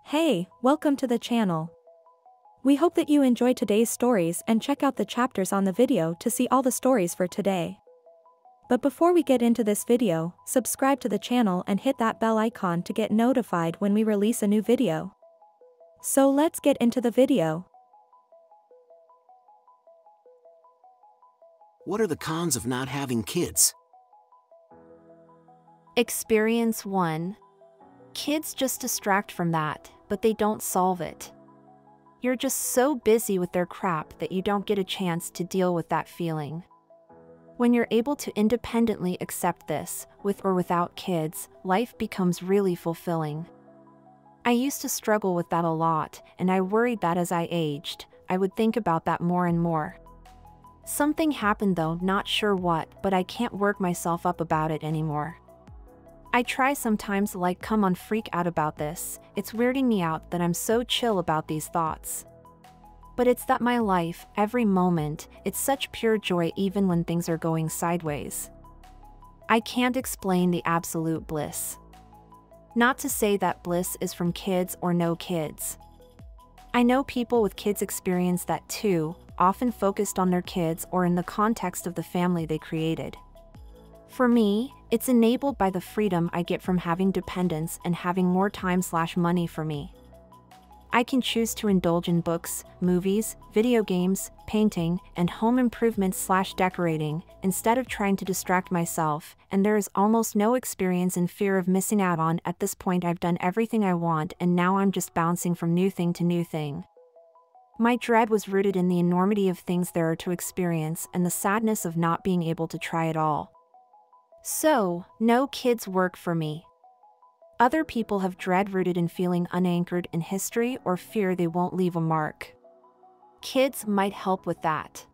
Hey, welcome to the channel. We hope that you enjoy today's stories and check out the chapters on the video to see all the stories for today. But before we get into this video, subscribe to the channel and hit that bell icon to get notified when we release a new video. So let's get into the video. What are the cons of not having kids? Experience 1. Kids just distract from that, but they don't solve it. You're just so busy with their crap that you don't get a chance to deal with that feeling. When you're able to independently accept this, with or without kids, life becomes really fulfilling. I used to struggle with that a lot, and I worried that as I aged, I would think about that more and more. Something happened though, not sure what, but I can't work myself up about it anymore. I try sometimes like come on freak out about this, it's weirding me out that I'm so chill about these thoughts. But it's that my life, every moment, it's such pure joy even when things are going sideways. I can't explain the absolute bliss. Not to say that bliss is from kids or no kids. I know people with kids experience that too, often focused on their kids or in the context of the family they created. For me, it's enabled by the freedom I get from having dependents and having more time/money for me. I can choose to indulge in books, movies, video games, painting, and home improvement/decorating, instead of trying to distract myself, and there is almost no experience in fear of missing out on. At this point I've done everything I want and now I'm just bouncing from new thing to new thing. My dread was rooted in the enormity of things there are to experience and the sadness of not being able to try it all. So, no kids work for me. Other people have dread rooted in feeling unanchored in history or fear they won't leave a mark. Kids might help with that.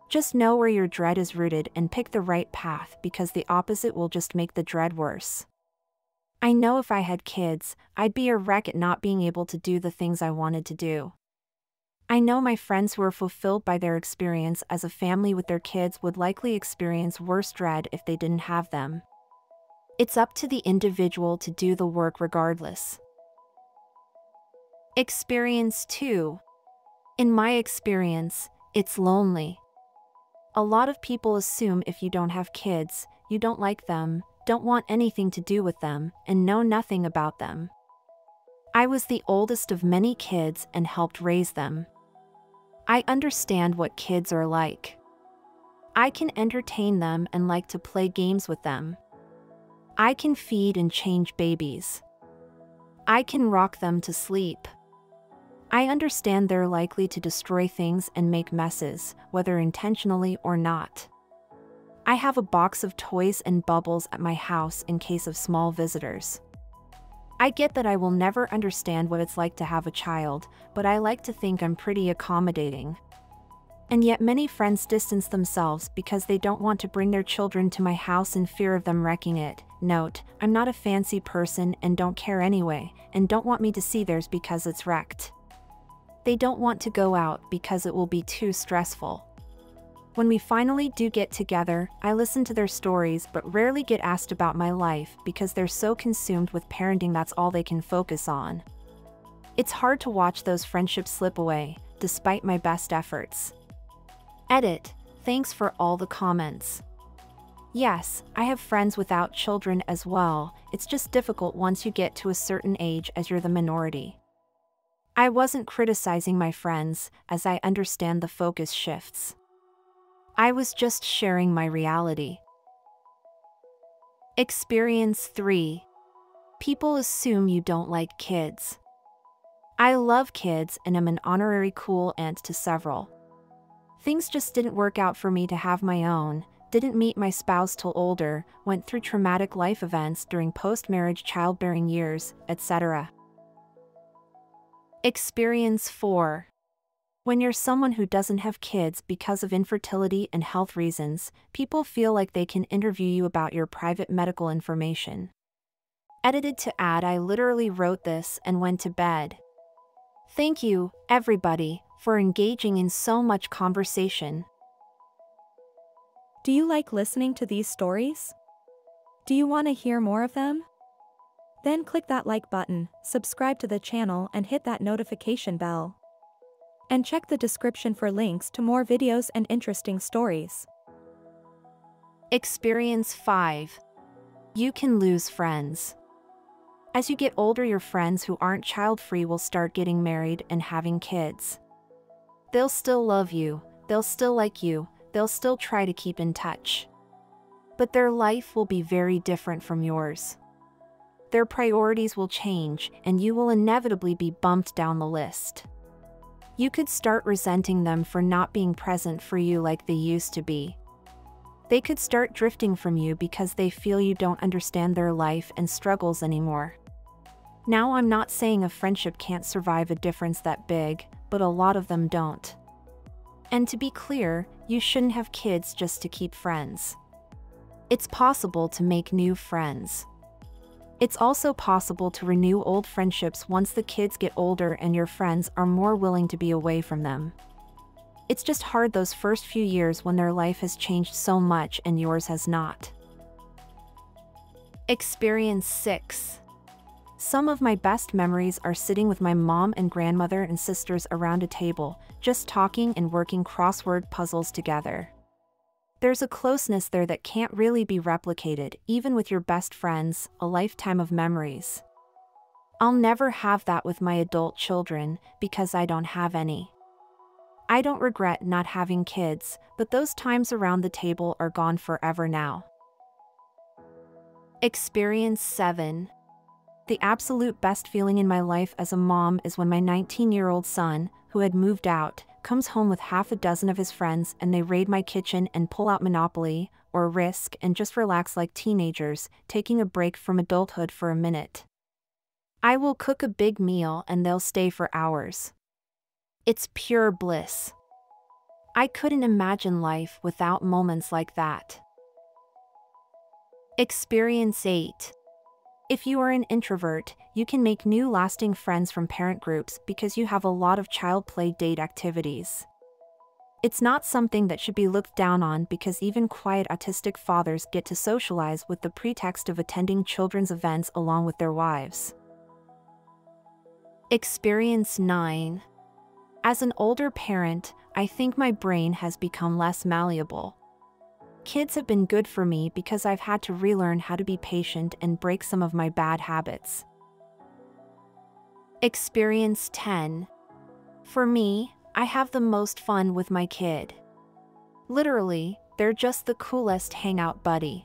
Just know where your dread is rooted and pick the right path, because the opposite will just make the dread worse. I know if I had kids, I'd be a wreck at not being able to do the things I wanted to do. I know my friends who are fulfilled by their experience as a family with their kids would likely experience worse dread if they didn't have them. It's up to the individual to do the work regardless. Experience 2. In my experience, it's lonely. A lot of people assume if you don't have kids, you don't like them, don't want anything to do with them, and know nothing about them. I was the oldest of many kids and helped raise them. I understand what kids are like. I can entertain them and like to play games with them. I can feed and change babies. I can rock them to sleep. I understand they're likely to destroy things and make messes, whether intentionally or not. I have a box of toys and bubbles at my house in case of small visitors. I get that I will never understand what it's like to have a child, but I like to think I'm pretty accommodating. And yet many friends distance themselves because they don't want to bring their children to my house in fear of them wrecking it. Note, I'm not a fancy person and don't care anyway, and don't want me to see theirs because it's wrecked. They don't want to go out because it will be too stressful. When we finally do get together, I listen to their stories but rarely get asked about my life because they're so consumed with parenting that's all they can focus on. It's hard to watch those friendships slip away, despite my best efforts. Edit. Thanks for all the comments. Yes, I have friends without children as well, it's just difficult once you get to a certain age as you're the minority. I wasn't criticizing my friends, as I understand the focus shifts. I was just sharing my reality. Experience 3. People assume you don't like kids. I love kids and am an honorary cool aunt to several. Things just didn't work out for me to have my own, didn't meet my spouse till older, went through traumatic life events during post-marriage childbearing years, etc. Experience 4. When you're someone who doesn't have kids because of infertility and health reasons, people feel like they can interview you about your private medical information. Edited to add, I literally wrote this and went to bed. Thank you, everybody, for engaging in so much conversation. Do you like listening to these stories? Do you want to hear more of them? Then click that like button, subscribe to the channel and hit that notification bell. And check the description for links to more videos and interesting stories. Experience 5. You can lose friends. As you get older, your friends who aren't child-free will start getting married and having kids. They'll still love you, they'll still like you, they'll still try to keep in touch. But their life will be very different from yours. Their priorities will change, and you will inevitably be bumped down the list. You could start resenting them for not being present for you like they used to be. They could start drifting from you because they feel you don't understand their life and struggles anymore. Now, I'm not saying a friendship can't survive a difference that big, but a lot of them don't. And to be clear, you shouldn't have kids just to keep friends. It's possible to make new friends. It's also possible to renew old friendships once the kids get older and your friends are more willing to be away from them. It's just hard those first few years when their life has changed so much and yours has not. Experience 6. Some of my best memories are sitting with my mom and grandmother and sisters around a table, just talking and working crossword puzzles together. There's a closeness there that can't really be replicated, even with your best friends, a lifetime of memories. I'll never have that with my adult children, because I don't have any. I don't regret not having kids, but those times around the table are gone forever now. Experience 7. The absolute best feeling in my life as a mom is when my 19-year-old son, who had moved out, comes home with half a dozen of his friends and they raid my kitchen and pull out Monopoly, or Risk, and just relax like teenagers, taking a break from adulthood for a minute. I will cook a big meal and they'll stay for hours. It's pure bliss. I couldn't imagine life without moments like that. Experience 8. If you are an introvert, you can make new lasting friends from parent groups because you have a lot of child play date activities. It's not something that should be looked down on because even quiet autistic fathers get to socialize with the pretext of attending children's events along with their wives. Experience 9. As an older parent, I think my brain has become less malleable. Kids have been good for me because I've had to relearn how to be patient and break some of my bad habits. Experience 10. For me, I have the most fun with my kid. Literally, they're just the coolest hangout buddy.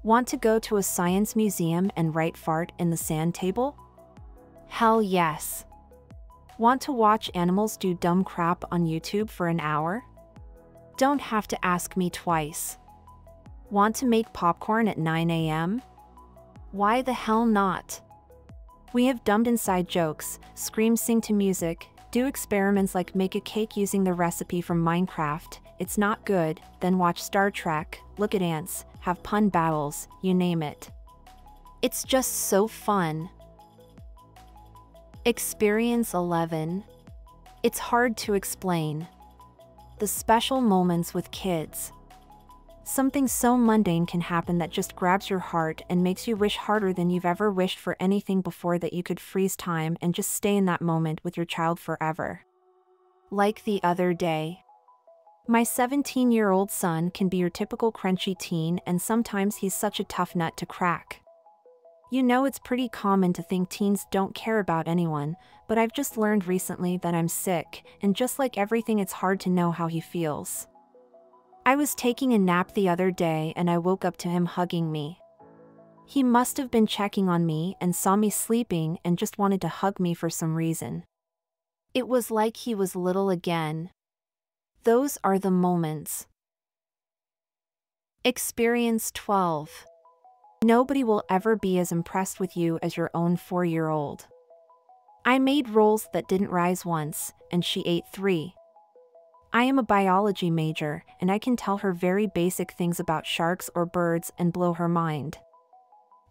Want to go to a science museum and write fart in the sand table? Hell yes. Want to watch animals do dumb crap on YouTube for an hour? Don't have to ask me twice. Want to make popcorn at 9 a.m.? Why the hell not? We have dumbed inside jokes, scream sing to music, do experiments like make a cake using the recipe from Minecraft, it's not good, then watch Star Trek, look at ants, have pun battles, you name it. It's just so fun. Experience 11. It's hard to explain. The special moments with kids. Something so mundane can happen that just grabs your heart and makes you wish harder than you've ever wished for anything before that you could freeze time and just stay in that moment with your child forever. Like the other day. My 17-year-old son can be your typical crunchy teen, and sometimes he's such a tough nut to crack. You know, it's pretty common to think teens don't care about anyone, but I've just learned recently that I'm sick, and just like everything, it's hard to know how he feels. I was taking a nap the other day and I woke up to him hugging me. He must have been checking on me and saw me sleeping and just wanted to hug me for some reason. It was like he was little again. Those are the moments. Experience 12. Nobody will ever be as impressed with you as your own 4-year-old. I made rolls that didn't rise once, and she ate 3. I am a biology major, and I can tell her very basic things about sharks or birds and blow her mind.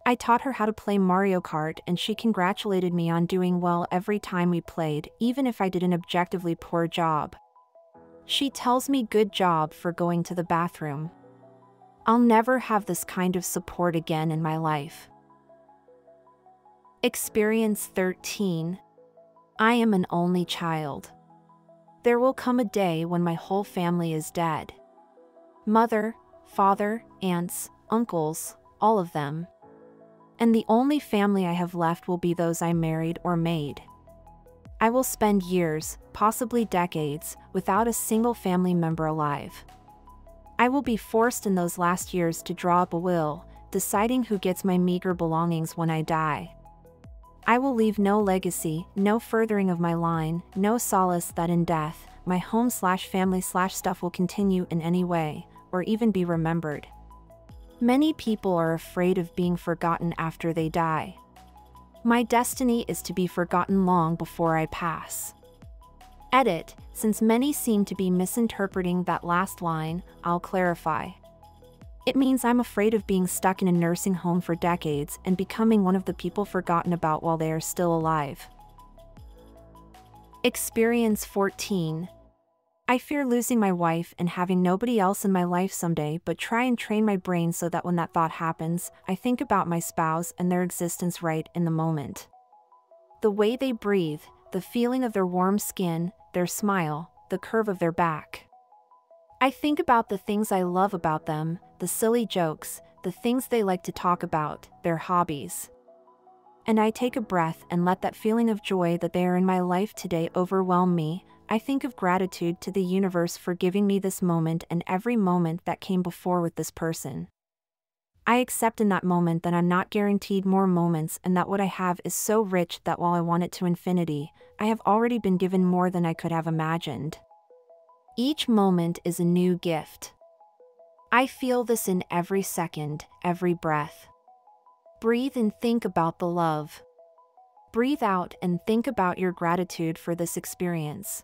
I taught her how to play Mario Kart, and she congratulated me on doing well every time we played, even if I did an objectively poor job. She tells me good job for going to the bathroom. I'll never have this kind of support again in my life. Experience 13. I am an only child. There will come a day when my whole family is dead. Mother, father, aunts, uncles, all of them. And the only family I have left will be those I married or made. I will spend years, possibly decades, without a single family member alive. I will be forced in those last years to draw up a will, deciding who gets my meager belongings when I die. I will leave no legacy, no furthering of my line, no solace that in death, my home/family/stuff will continue in any way, or even be remembered. Many people are afraid of being forgotten after they die. My destiny is to be forgotten long before I pass. Edit, since many seem to be misinterpreting that last line, I'll clarify. It means I'm afraid of being stuck in a nursing home for decades and becoming one of the people forgotten about while they are still alive. Experience 14. I fear losing my wife and having nobody else in my life someday, but try and train my brain so that when that thought happens, I think about my spouse and their existence right in the moment. The way they breathe, the feeling of their warm skin, their smile, the curve of their back. I think about the things I love about them, the silly jokes, the things they like to talk about, their hobbies. And I take a breath and let that feeling of joy that they are in my life today overwhelm me. I think of gratitude to the universe for giving me this moment and every moment that came before with this person. I accept in that moment that I'm not guaranteed more moments and that what I have is so rich that while I want it to infinity, I have already been given more than I could have imagined. Each moment is a new gift. I feel this in every second, every breath. Breathe and think about the love. Breathe out and think about your gratitude for this experience.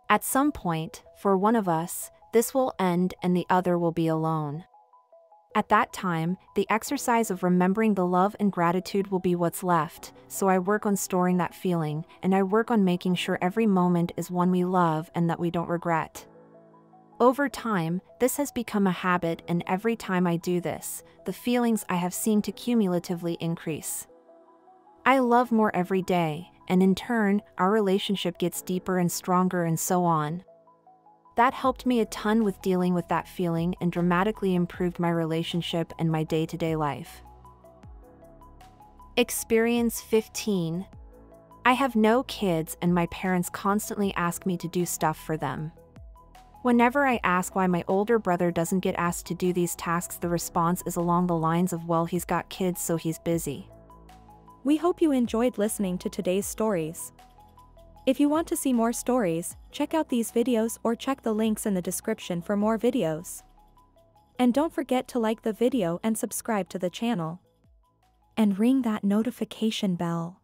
At some point, for one of us, this will end and the other will be alone. At that time, the exercise of remembering the love and gratitude will be what's left, so I work on storing that feeling, and I work on making sure every moment is one we love and that we don't regret. Over time, this has become a habit, and every time I do this, the feelings I have seem to cumulatively increase. I love more every day, and in turn, our relationship gets deeper and stronger and so on. That helped me a ton with dealing with that feeling and dramatically improved my relationship and my day-to-day life. Experience 15. I have no kids and my parents constantly ask me to do stuff for them. Whenever I ask why my older brother doesn't get asked to do these tasks, the response is along the lines of, well, he's got kids so he's busy. We hope you enjoyed listening to today's stories. If you want to see more stories, check out these videos or check the links in the description for more videos. And don't forget to like the video and subscribe to the channel. And ring that notification bell.